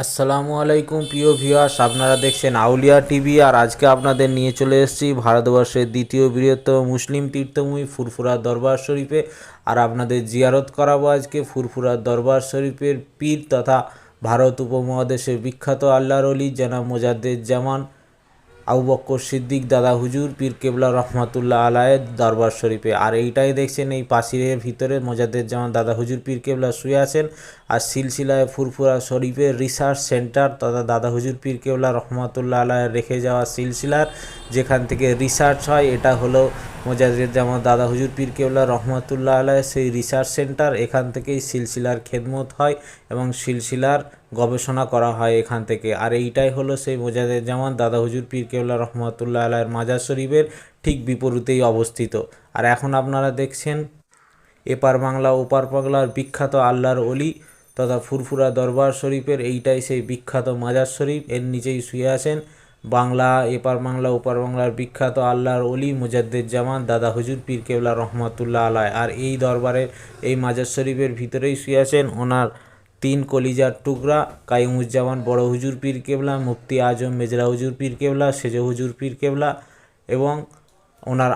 আসসালামু আলাইকুম প্রিয় ভিউয়ার্স, আপনারা দেখছেন আউলিয়া টিভি। আর আজকে আপনাদের নিয়ে চলে এসেছি ভারতবর্ষের দ্বিতীয় বৃহত্তম মুসলিম তীর্থভূমি ফুরফুরা দরবার শরীফে। আর আপনাদের জিয়ারত করাবো আজকে ফুরফুরা দরবার শরীফের পীর তথা ভারত উপমহাদেশের বিখ্যাত আল্লাহর ওলি জনাব মোজাদ্দেদ আবু বক্কর সিদ্দিক দাদা হুজুর পীর কেবলা রহমাতুল্লাহ আলাইয়ের দরবার শরীফে। আর এইটাই দেখছেন, এই পাশিরের ভিতরে মোজাদ্দেদ দাদা হুজুর পীর কেবলা শুয়ে আছেন। আর সিলসিলায় ফুরফুরা শরীফের রিসার্চ সেন্টার তথা দাদা হুজুর পীর কেবলা রহমাতুল্লাহ আলাইয়ের রেখে যাওয়া সিলসিলার যেখান থেকে রিসার্চ হয়, এটা হলো মোজাদ্দেদ দাদা হুজুর পীর কেবলা রহমাতুল্লাহ আলাইয়ের সেই রিসার্চ সেন্টার। এখান থেকেই সিলসিলার খেদমত হয় এবং সিলসিলার গবেষণা করা হয় এখান থেকে। আর এইটাই হলো সেই মোজাদ্দেদ দাদা হুজুর পীর কেবলা রহমাতুল্লাহ আলাইয়ের মাজার শরীফের ঠিক বিপরীতেই অবস্থিত। আর এখন আপনারা দেখছেন এপার বাংলা ওপার বাংলার বিখ্যাত আল্লাহর অলি তথা ফুরফুরা দরবার শরীফের এইটাই সেই বিখ্যাত মাজার শরীফ। এর নিচেই শুয়ে আছেন বাংলা এপার বাংলা ওপার বাংলার বিখ্যাত আল্লাহর অলি মোজাদ্দেদ দাদা হুজুর পীর কেবলা রহমাতুল্লাহ আলাই। আর এই দরবারের এই মাজার শরীফের ভিতরেই শুয়ে আছেন ওনার তিন কলিজার টুকরা কাইমুজ্জামান বড় হুজুর পীর কেবলা, মুফতি আজম মেজরা হুজুর পীর কেবলা, সেজ হুজুর পীর কেবলা এবং ওনার